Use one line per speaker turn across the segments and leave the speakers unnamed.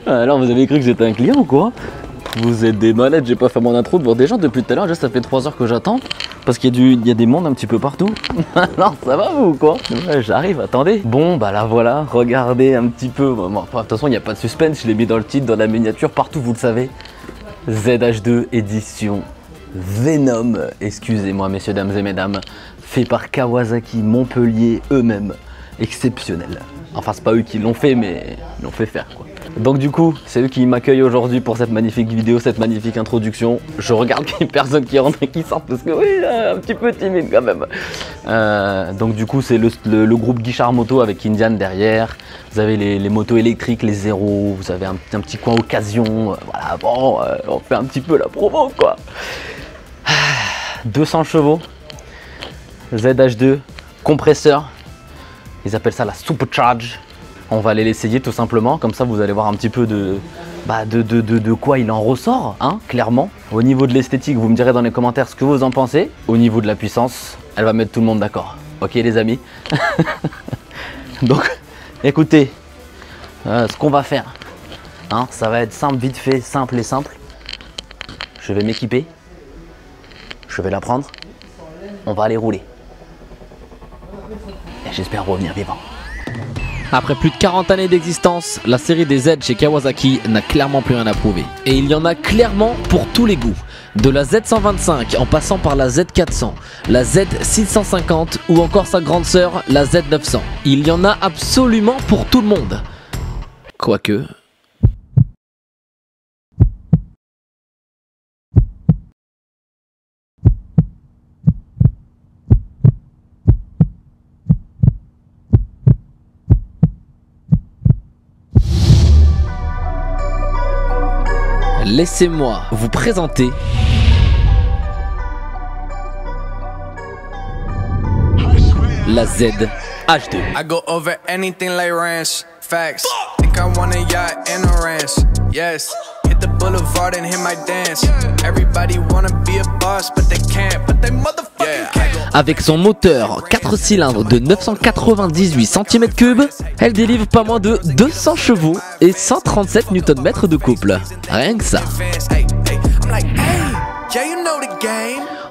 Alors vous avez cru que j'étais un client ou quoi? Vous êtes des malades, j'ai pas fait mon intro devant des gens depuis tout à l'heure, déjà ça fait 3 heures que j'attends. Parce qu'il y a des mondes un petit peu partout. Alors ça va vous ou quoi? Ouais, j'arrive, attendez. Bon bah là voilà, regardez un petit peu. Bon, de toute façon il n'y a pas de suspense, je l'ai mis dans le titre, dans la miniature, partout vous le savez. ZH2 édition Venom, excusez-moi messieurs, dames et mesdames, fait par Kawasaki Montpellier eux-mêmes, exceptionnel. Enfin c'est pas eux qui l'ont fait mais ils l'ont fait faire quoi. Donc du coup c'est eux qui m'accueillent aujourd'hui pour cette magnifique vidéo, cette magnifique introduction. Je regarde qu'il n'y ait personne qui rentre et qui sort parce que oui, un petit peu timide quand même. Donc du coup c'est le groupe Guichard Moto avec Indian derrière. Vous avez les motos électriques, les zéros, vous avez un petit coin occasion. Voilà, bon, on fait un petit peu la promo quoi. 200 chevaux, ZH2, compresseur. Ils appellent ça la Supercharge. On va aller l'essayer tout simplement, comme ça vous allez voir un petit peu de quoi il en ressort, hein, clairement. Au niveau de l'esthétique, vous me direz dans les commentaires ce que vous en pensez. Au niveau de la puissance, elle va mettre tout le monde d'accord. Ok les amis. Donc, écoutez, ce qu'on va faire, hein, ça va être simple, vite fait, simple et simple. Je vais m'équiper, je vais la prendre, on va aller rouler. Et j'espère revenir vivant.
Après plus de 40 années d'existence, la série des Z chez Kawasaki n'a clairement plus rien à prouver. Et il y en a clairement pour tous les goûts. De la Z125 en passant par la Z400, la Z650 ou encore sa grande sœur, la Z900. Il y en a absolument pour tout le monde. Quoique... Laissez-moi vous présenter la ZH2.
I go over anything like ranch. Facts. Think I want a yacht and a ranch. Yes. Hit the boulevard and hit my dance. Everybody wanna be a boss, but they can't. But they motherfucking can't.
Avec son moteur 4 cylindres de 998 cm3, elle délivre pas moins de 200 chevaux et 137 Nm de couple. Rien que ça.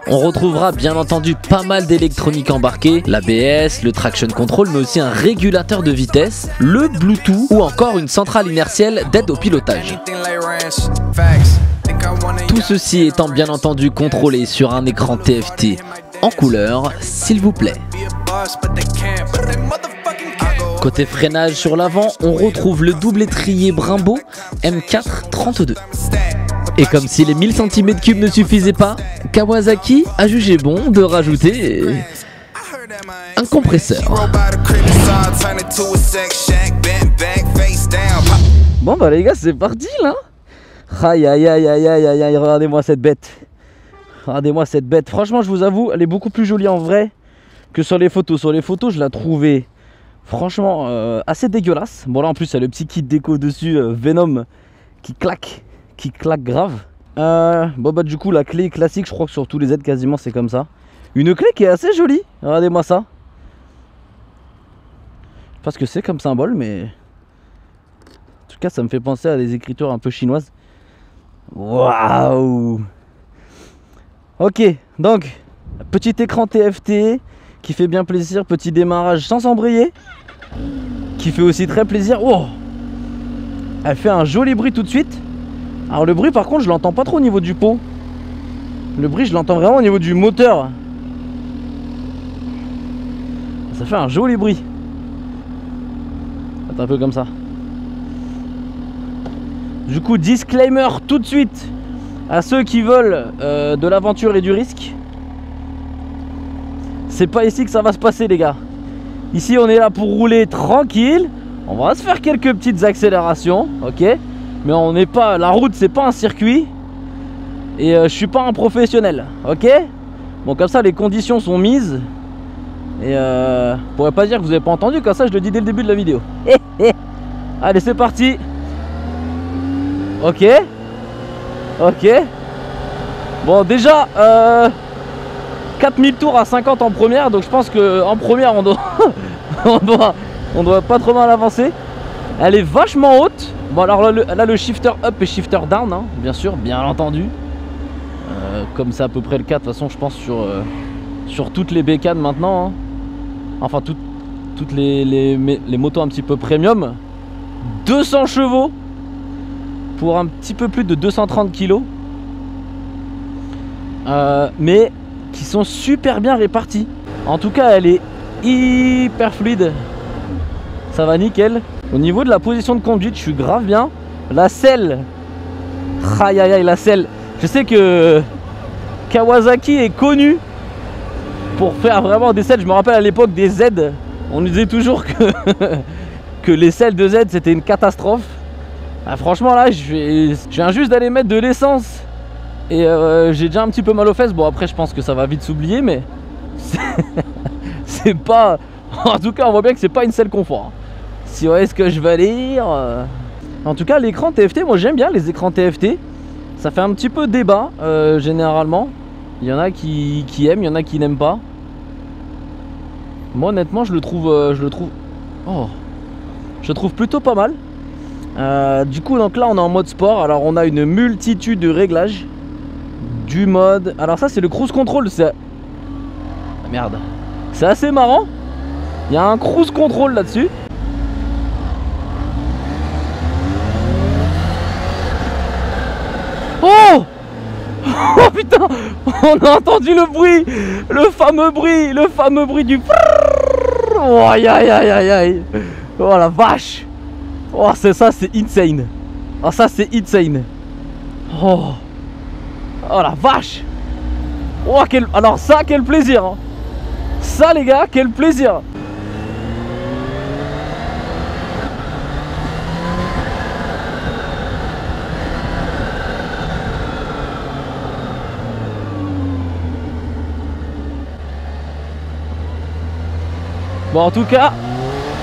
On retrouvera bien entendu pas mal d'électronique embarquée, l'ABS, le traction control, mais aussi un régulateur de vitesse, le Bluetooth ou encore une centrale inertielle d'aide au pilotage. Tout ceci étant bien entendu contrôlé sur un écran TFT en couleur, s'il vous plaît. Côté freinage sur l'avant, on retrouve le double étrier Brembo M432. Et comme si les 1000 cm3 ne suffisaient pas, Kawasaki a jugé bon de rajouter un compresseur.
Bon bah les gars c'est parti là. Aïe aïe aïe aïe aïe aïe aïe, regardez-moi cette bête. Regardez-moi cette bête, franchement je vous avoue, elle est beaucoup plus jolie en vrai que sur les photos. Sur les photos je la trouvais franchement assez dégueulasse. Bon là en plus il y a le petit kit déco dessus, Venom, qui claque grave. Bon bah du coup la clé classique, je crois que sur tous les Z quasiment c'est comme ça. Une clé qui est assez jolie, regardez-moi ça. Je sais pas ce que c'est comme symbole mais... En tout cas ça me fait penser à des écritures un peu chinoises. Waouh. Ok, donc petit écran TFT qui fait bien plaisir, petit démarrage sans embrayer qui fait aussi très plaisir. Oh, elle fait un joli bruit tout de suite. Alors le bruit par contre je l'entends pas trop au niveau du pot. Le bruit je l'entends vraiment au niveau du moteur. Ça fait un joli bruit. C'est un peu comme ça. Du coup disclaimer tout de suite à ceux qui veulent de l'aventure et du risque. C'est pas ici que ça va se passer les gars. Ici on est là pour rouler tranquille. On va se faire quelques petites accélérations, ok. Mais on n'est pas, la route c'est pas un circuit. Et je suis pas un professionnel, ok. Bon comme ça les conditions sont mises. Et vous pourrez pas dire que vous avez pas entendu, comme ça je le dis dès le début de la vidéo. Allez c'est parti. Ok. Ok. Bon déjà 4000 tours à 50 en première. Donc je pense que en première on doit on doit pas trop mal avancer. Elle est vachement haute. Bon alors là le shifter up et shifter down hein, bien sûr, bien entendu. Comme c'est à peu près le cas de toute façon je pense sur toutes les bécanes maintenant hein. Enfin toutes les motos un petit peu premium. 200 chevaux pour un petit peu plus de 230 kg. Mais qui sont super bien répartis. En tout cas elle est hyper fluide. Ça va nickel. Au niveau de la position de conduite je suis grave bien. La selle, aïe aïe aïe la selle. Je sais que Kawasaki est connu pour faire vraiment des selles. Je me rappelle à l'époque des Z, on nous disait toujours que les selles de Z c'était une catastrophe. Franchement là je viens juste d'aller mettre de l'essence et j'ai déjà un petit peu mal aux fesses. Bon après je pense que ça va vite s'oublier, mais c'est pas, en tout cas on voit bien que c'est pas une selle confort. Si vous voyez ce que je veux dire. En tout cas l'écran TFT, moi j'aime bien les écrans TFT. Ça fait un petit peu débat généralement. Il y en a qui aiment, il y en a qui n'aiment pas. Moi honnêtement je le trouve plutôt pas mal. Du coup donc là on est en mode sport. Alors on a une multitude de réglages. Du mode, alors ça c'est le cruise control. C'est, merde, c'est assez marrant. Il y a un cruise control là-dessus. Oh oh putain, on a entendu le bruit, le fameux bruit du... Oh aïe aïe aïe aïe aïe. Oh la vache. Oh c'est ça, c'est insane. Oh ça c'est insane. Oh la vache. Oh quel... Alors ça quel plaisir hein. Ça les gars, quel plaisir. Bon en tout cas,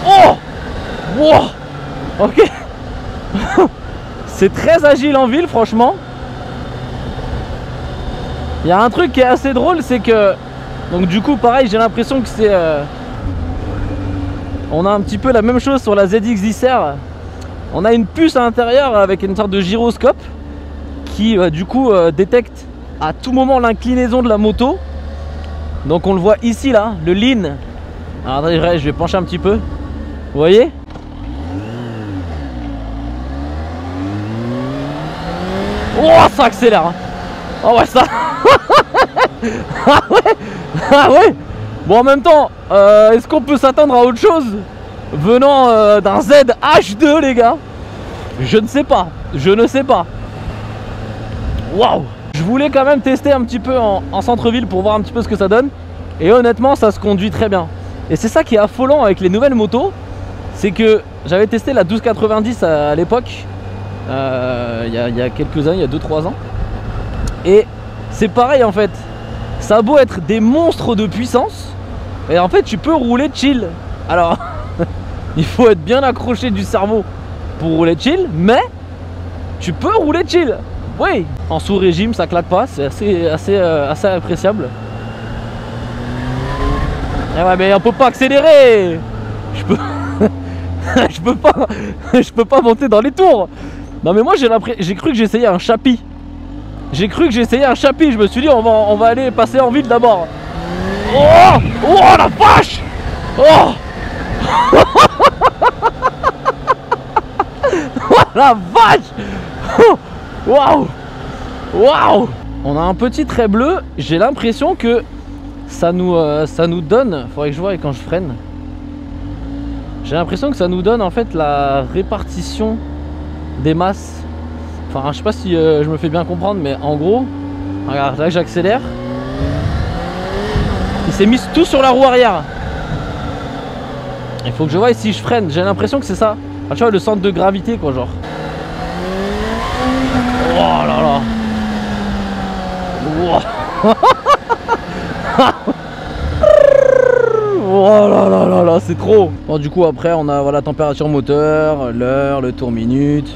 oh wow. Ok. C'est très agile en ville franchement. Il y a un truc qui est assez drôle, c'est que donc du coup pareil j'ai l'impression que c'est on a un petit peu la même chose sur la ZX-10R. On a une puce à l'intérieur avec une sorte de gyroscope qui du coup détecte à tout moment l'inclinaison de la moto. Donc on le voit ici là, le lean. Alors attendez, je vais pencher un petit peu. Vous voyez? Oh ça accélère hein. Oh ouais ça. Ah ouais. Ah ouais. Bon en même temps est-ce qu'on peut s'attendre à autre chose venant d'un ZH2 les gars? Je ne sais pas. Je ne sais pas. Waouh. Je voulais quand même tester un petit peu en centre-ville pour voir un petit peu ce que ça donne. Et honnêtement ça se conduit très bien. Et c'est ça qui est affolant avec les nouvelles motos. C'est que j'avais testé la 1290 à l'époque. Il y a quelques années, il y a 2-3 ans. Et c'est pareil en fait. Ça a beau être des monstres de puissance, et en fait tu peux rouler chill. Alors il faut être bien accroché du cerveau pour rouler chill, mais tu peux rouler chill. Oui, en sous-régime ça claque pas, c'est assez appréciable. Et ouais mais on peut pas accélérer. Je peux je peux pas monter dans les tours. Non mais moi j'ai cru que j'essayais un chapi. J'ai cru que j'essayais un chapi. Je me suis dit on va aller passer en ville d'abord. Oh, oh la vache. Oh, oh la vache. Waouh. Waouh. On a un petit trait bleu. J'ai l'impression que ça nous donne, faudrait que je vois quand je freine. J'ai l'impression que ça nous donne en fait la répartition des masses. Enfin je sais pas si je me fais bien comprendre, mais en gros, regarde là que j'accélère, il s'est mis tout sur la roue arrière. Il faut que je vois si je freine. J'ai l'impression que c'est ça. Ah, tu vois le centre de gravité quoi, genre. Oh là là. Wow. Oh là là là là, c'est trop. Bon du coup après on a voilà, température moteur, l'heure, le tour minute.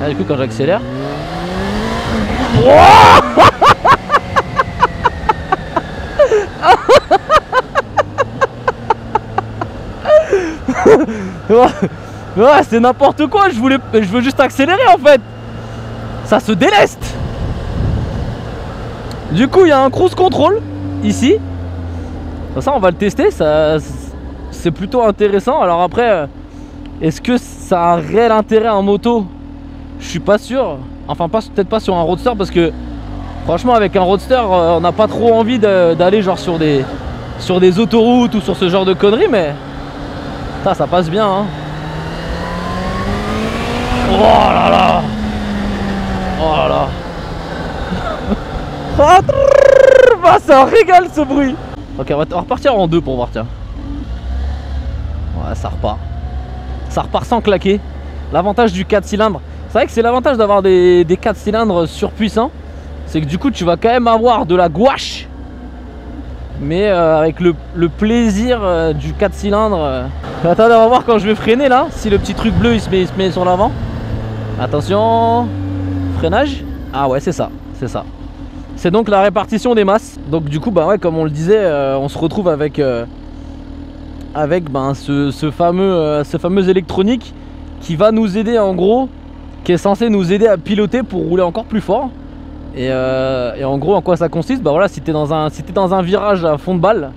Là du coup quand j'accélère.
Ouais, c'est n'importe quoi, je veux juste accélérer en fait. Ça se déleste. Du coup, il y a un cruise control ici. Ça, on va le tester, ça c'est plutôt intéressant. Alors après, est-ce que ça a un réel intérêt en moto? Je suis pas sûr. Enfin, peut-être pas sur un roadster parce que franchement, avec un roadster, on n'a pas trop envie d'aller genre sur des autoroutes ou sur ce genre de conneries, mais ça passe bien, hein. Oh là là. Oh là là. Bah, ça régale ce bruit. Ok, on va repartir en deux pour voir, tiens. Ouais, ça repart. Ça repart sans claquer. L'avantage du 4 cylindres, c'est vrai que c'est l'avantage d'avoir des 4 cylindres surpuissants, c'est que du coup tu vas quand même avoir de la gouache, mais avec le plaisir du 4 cylindres. Attendez, on va voir quand je vais freiner là, si le petit truc bleu il se met sur l'avant. Attention, freinage. Ah ouais, c'est ça, c'est ça. C'est donc la répartition des masses. Donc du coup, bah ouais, comme on le disait, on se retrouve avec ce fameux électronique qui va nous aider en gros, qui est censé nous aider à piloter pour rouler encore plus fort. Et en gros, en quoi ça consiste? Bah voilà, si t'es dans un virage à fond de balle,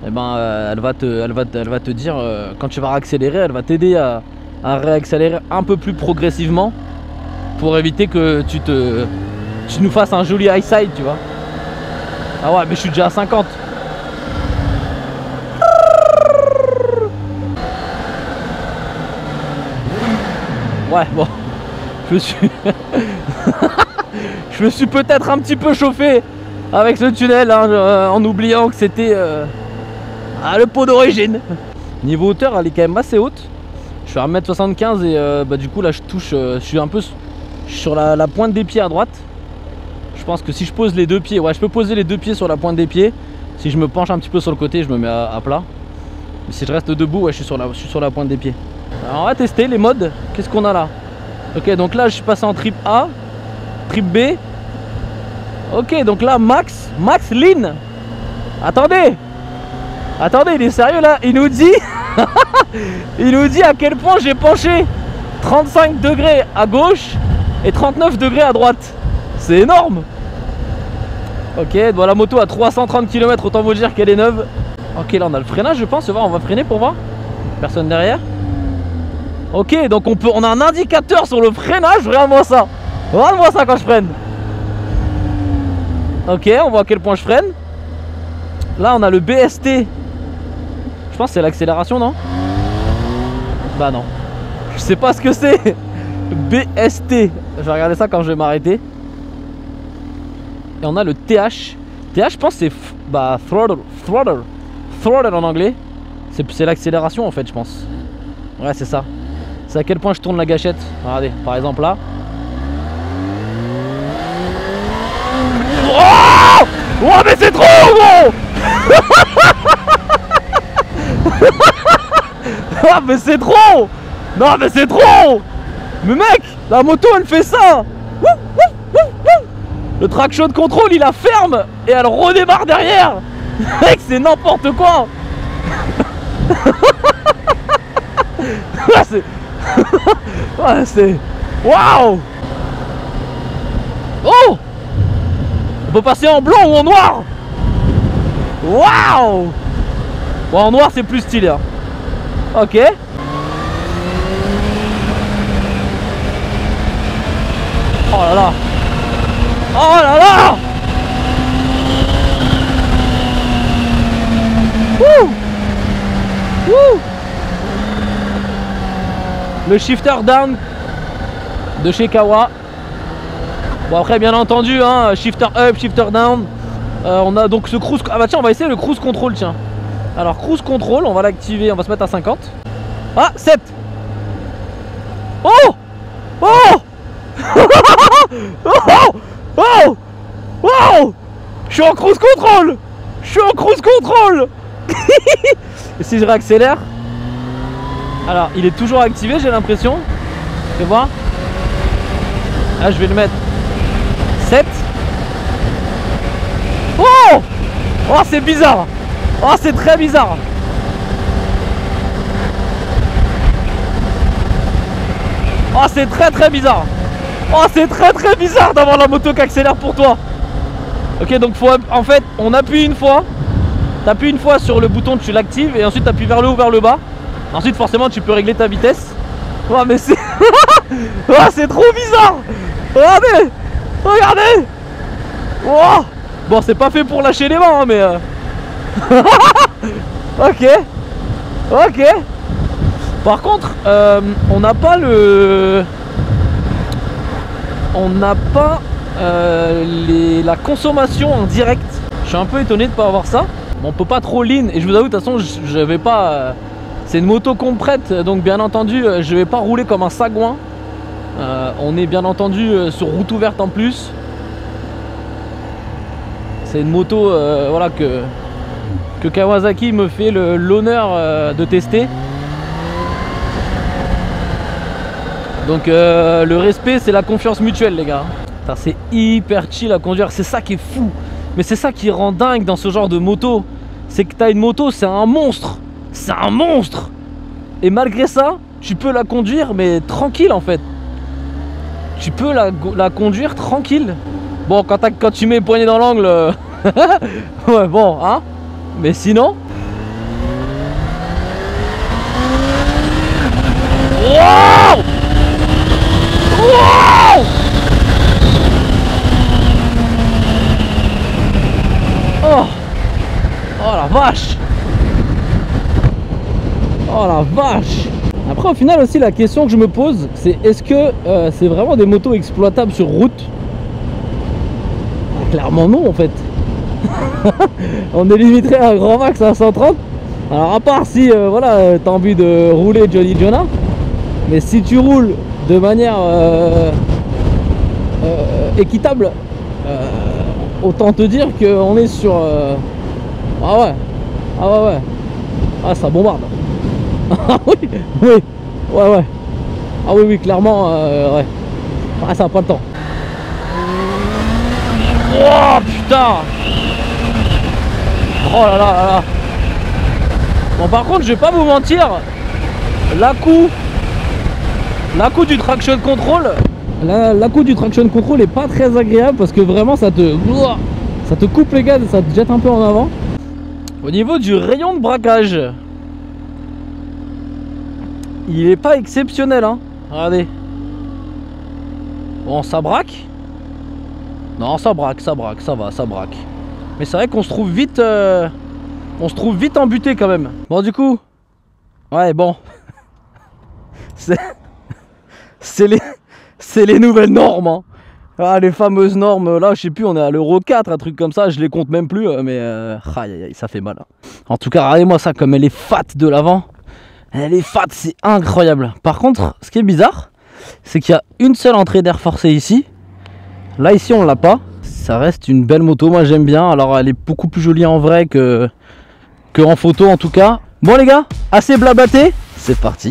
et ben elle va te dire quand tu vas réaccélérer, elle va t'aider à réaccélérer un peu plus progressivement pour éviter que tu nous fasses un joli high side, tu vois. Ah ouais, mais je suis déjà à 50. Ouais, bon, je me suis peut-être un petit peu chauffé avec ce tunnel, hein, en oubliant que c'était le pot d'origine. Niveau hauteur, elle est quand même assez haute. Je suis à 1m75 et bah, du coup là je touche, je suis un peu sur la pointe des pieds à droite. Je pense que si je pose les deux pieds, ouais, je peux poser les deux pieds sur la pointe des pieds. Si je me penche un petit peu sur le côté, je me mets à plat. Mais si je reste debout, ouais, je suis sur la pointe des pieds. Alors on va tester les modes. Qu'est-ce qu'on a là? Ok, donc là je suis passé en trip A, trip B. Ok, donc là max lean. Attendez, il est sérieux là? Il nous dit il nous dit à quel point j'ai penché 35 degrés à gauche et 39 degrés à droite. C'est énorme. Ok, bon, la moto à 330 km, autant vous dire qu'elle est neuve. Ok, là on a le freinage, je pense. On va freiner pour voir. Personne derrière. Ok, donc on a un indicateur sur le freinage. Regarde-moi ça. Regarde-moi ça quand je freine. Ok, on voit à quel point je freine. Là on a le BST. Je pense que c'est l'accélération, non? Bah non. Je sais pas ce que c'est. BST. Je vais regarder ça quand je vais m'arrêter. Et on a le TH. TH, je pense que c'est throttle en anglais. C'est l'accélération en fait, je pense. Ouais, c'est ça. C'est à quel point je tourne la gâchette. Regardez, par exemple là. Oh, oh mais c'est trop gros. Ah mais c'est trop. Non mais c'est trop. Mais mec, la moto elle fait ça. Le traction control il la ferme et elle redémarre derrière. Mec, c'est n'importe quoi. Ouais, c'est... Waouh. Oh. On peut passer en blanc ou en noir. Waouh. Bon, en noir c'est plus stylé, hein. Ok. Oh là là. Oh là là. Wouh. Wouh. Le shifter down de chez Kawa. Bon après bien entendu, hein, shifter up, shifter down. On a donc ce cruise... Ah bah tiens, on va essayer le cruise control, tiens. Alors cruise control, on va l'activer, on va se mettre à 50. Ah, 7. Oh. Oh. Oh. Oh. Wow. Je suis en cruise control. Je suis en cruise control. Et si je réaccélère, alors il est toujours activé, j'ai l'impression. Tu vois. Là je vais le mettre 7. Oh. Oh c'est bizarre. Oh c'est très bizarre. Oh, c'est très bizarre. Oh, c'est très bizarre d'avoir la moto qui accélère pour toi. Ok, donc en fait, on appuie une fois. T'appuies une fois sur le bouton, tu l'actives et ensuite t'appuies vers le haut, vers le bas. Ensuite, forcément, tu peux régler ta vitesse. Oh, mais c'est... oh, c'est trop bizarre. Regardez. Regardez. Oh. Bon, c'est pas fait pour lâcher les mains, hein, mais... ok. Ok. Par contre, on n'a pas le... On n'a pas la consommation en direct. Je suis un peu étonné de ne pas avoir ça. On peut pas trop lean et je vous avoue de toute façon je vais pas... c'est une moto qu'on me prête donc bien entendu je vais pas rouler comme un sagouin. On est bien entendu sur route ouverte en plus. C'est une moto voilà, que Kawasaki me fait l'honneur de tester. Donc le respect c'est la confiance mutuelle les gars. C'est hyper chill à conduire, c'est ça qui est fou. Mais c'est ça qui rend dingue dans ce genre de moto. C'est que t'as une moto, c'est un monstre. C'est un monstre. Et malgré ça, tu peux la conduire mais tranquille en fait. Tu peux la conduire tranquille. Bon, quand tu mets le poignet dans l'angle, ouais bon, hein. Mais sinon... Wow! Wow! Oh! Oh la vache! Oh la vache! Après au final aussi la question que je me pose c'est est-ce que c'est vraiment des motos exploitables sur route? Clairement non en fait. On est limité à un grand max à 130. Alors à part si voilà t'as envie de rouler Johnny Jonah. Mais si tu roules de manière équitable, autant te dire qu'on est sur... Ah ouais, ah ouais, ouais. Ah ça bombarde. Ah oui, oui, ouais, ouais. Ah oui, oui, clairement, ouais. Ah ça n'a pas le temps. Oh putain. Oh là là là là. Bon par contre je vais pas vous mentir, l'à-coup du traction control, l'à-coup du traction control est pas très agréable parce que vraiment ça te coupe les gars, ça te jette un peu en avant. Au niveau du rayon de braquage, il est pas exceptionnel hein. Regardez. Bon ça braque. Non ça braque, ça braque, ça va, ça braque. Mais c'est vrai qu'on se trouve vite embuté quand même. Bon du coup, ouais bon, c'est les nouvelles normes hein. Ah, les fameuses normes, là je sais plus, on est à l'Euro 4, un truc comme ça, je les compte même plus, mais aïe aïe aïe, ça fait mal hein. En tout cas regardez-moi ça comme elle est fat de l'avant. Elle est fat, c'est incroyable. Par contre, ce qui est bizarre, c'est qu'il y a une seule entrée d'air forcé ici. Là ici on l'a pas. Ça reste une belle moto, moi j'aime bien. Alors elle est beaucoup plus jolie en vrai que en photo en tout cas. Bon les gars, assez blablaté, c'est parti.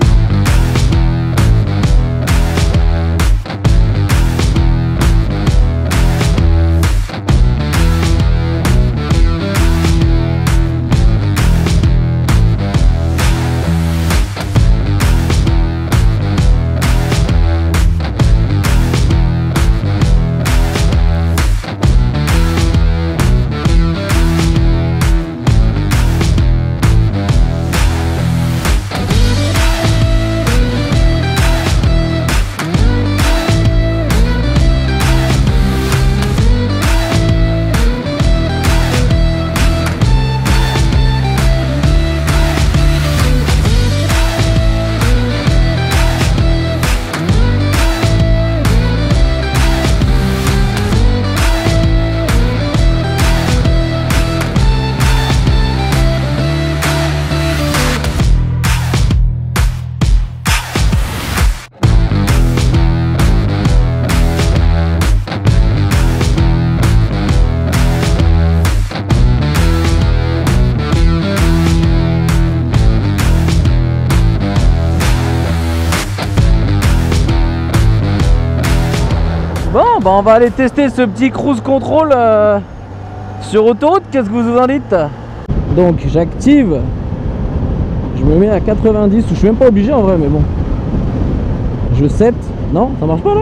Bon, bah on va aller tester ce petit cruise control sur autoroute. Qu'est-ce que vous en dites? Donc j'active, je me mets à 90, ou je suis même pas obligé en vrai, mais bon. Je 7. Non, ça marche pas là?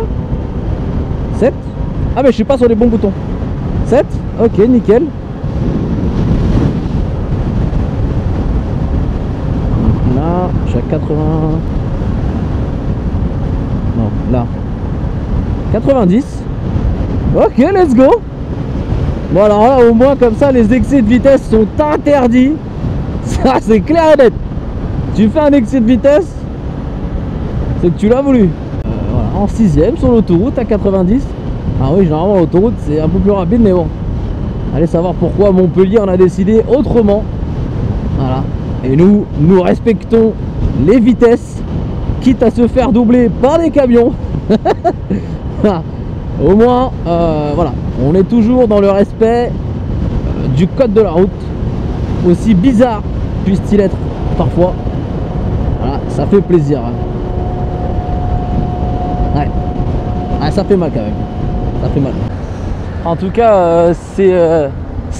7. Ah mais je suis pas sur les bons boutons. 7. Ok, nickel. Là, je suis à 80. Non, là. 90. Ok, let's go. Bon alors là, au moins comme ça, les excès de vitesse sont interdits. Ça, c'est clair et net. Tu fais un excès de vitesse, c'est que tu l'as voulu. Voilà, en 6ème sur l'autoroute à 90. Ah oui, généralement l'autoroute c'est un peu plus rapide, mais bon. Allez savoir pourquoi Montpellier en a décidé autrement. Voilà. Et nous respectons les vitesses, quitte à se faire doubler par des camions. Au moins, voilà, on est toujours dans le respect du code de la route, aussi bizarre puisse-t-il être parfois. Voilà, ça fait plaisir. Ouais, ah, ça fait mal quand même. Ça fait mal. En tout cas, c'est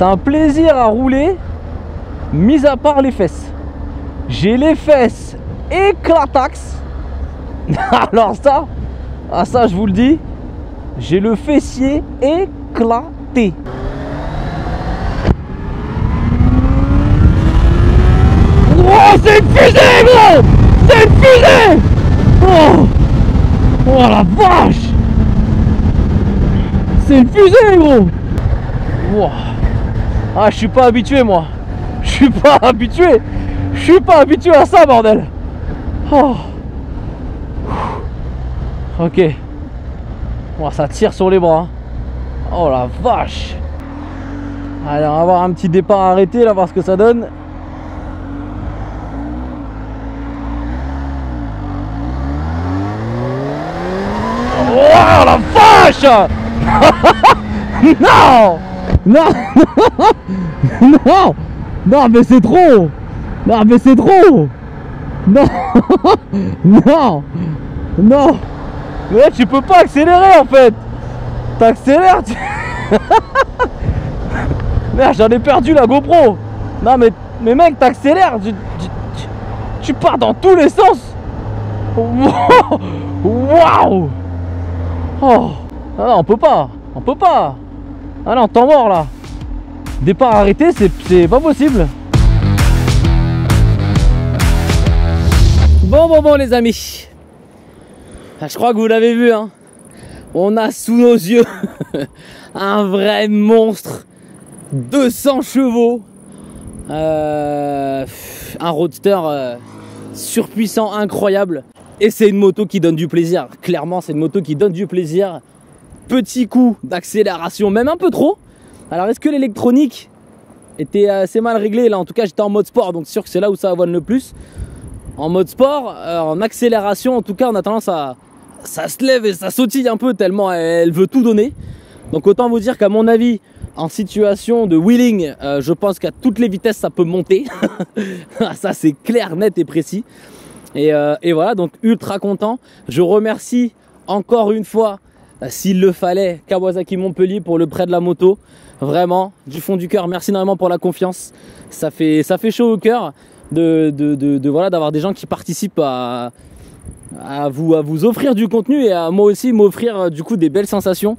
un plaisir à rouler, mis à part les fesses. J'ai les fesses éclatax. Alors ça, ah ça je vous le dis, j'ai le fessier éclaté. Oh, c'est une fusée, gros! C'est une fusée! Oh! Oh la vache! C'est une fusée, gros! Wow. Ah, je suis pas habitué, moi. Je suis pas habitué. Je suis pas habitué à ça, bordel. Oh. Ok. Oh, ça tire sur les bras. Oh la vache. Allez, on va avoir un petit départ arrêté là, voir ce que ça donne. Oh la vache. Non. Non. Non. Non mais c'est trop. Non mais c'est trop. Non. Non. Non. Ouais, tu peux pas accélérer en fait. T'accélères tu... Merde, j'en ai perdu la GoPro. Non mais mec, t'accélères, tu pars dans tous les sens. Waouh. Oh. Ah non, on peut pas. On peut pas. Ah non, temps mort là. Départ arrêté, c'est pas possible. Bon les amis. Je crois que vous l'avez vu, hein. On a sous nos yeux un vrai monstre, 200 chevaux, un roadster surpuissant, incroyable. Et c'est une moto qui donne du plaisir. Clairement, c'est une moto qui donne du plaisir. Petit coup d'accélération, même un peu trop. Alors, est-ce que l'électronique était assez mal réglée? Là, en tout cas, j'étais en mode sport, donc c'est sûr que c'est là où ça avoine le plus. En mode sport, en accélération, en tout cas, on a tendance à... Ça se lève et ça sautille un peu tellement elle veut tout donner. Donc autant vous dire qu'à mon avis, en situation de wheeling, je pense qu'à toutes les vitesses ça peut monter. Ça c'est clair, net et précis. Et voilà, donc ultra content. Je remercie encore une fois, s'il le fallait, Kawasaki Montpellier pour le prêt de la moto. Vraiment, du fond du cœur, merci énormément pour la confiance. Ça fait chaud au cœur voilà, d'avoir des gens qui participent à vous offrir du contenu et à moi aussi m'offrir du coup des belles sensations.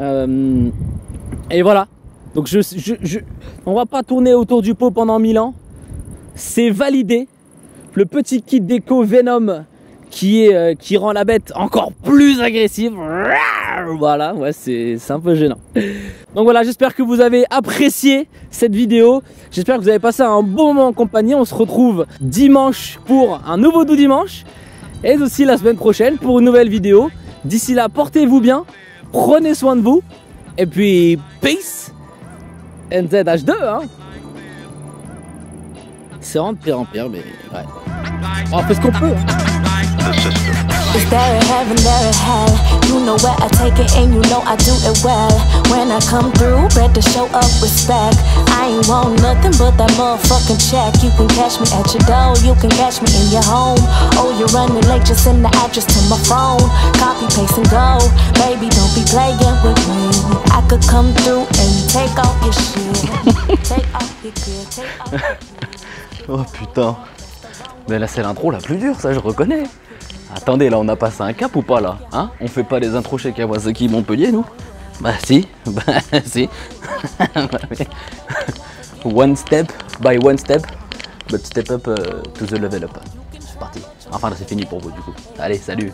Et voilà. Donc on va pas tourner autour du pot pendant 1000 ans. C'est validé. Le petit kit déco Venom qui rend la bête encore plus agressive. Voilà, ouais, c'est un peu gênant. Donc voilà, j'espère que vous avez apprécié cette vidéo. J'espère que vous avez passé un bon moment en compagnie. On se retrouve dimanche pour un nouveau Doux Dimanche. Et aussi la semaine prochaine pour une nouvelle vidéo. D'ici là, portez-vous bien, prenez soin de vous, et puis peace, NZH2, hein. C'est vraiment de pire en pire, mais ouais. On fait ce qu'on peut.
It's there in heaven, there in hell. You know where I take it and you know I do it well. When I come through, better show up respect. I ain't want nothing but that motherfucking check. You can catch me at your door, you can catch me in your home. Oh, you're running late, just send the address to my phone. Copy, paste and go. Baby, don't be playing with me. I could come through and take off your shit. Take off your gear, take off your gear.
Oh putain. Mais là c'est l'intro la plus dure, ça je reconnais. Attendez, là on a passé un cap ou pas là, hein? On fait pas les intros chez Kawasaki Montpellier nous? Bah si, si. One step by one step, but step up to the level up. C'est parti. Enfin là c'est fini pour vous du coup. Allez, salut.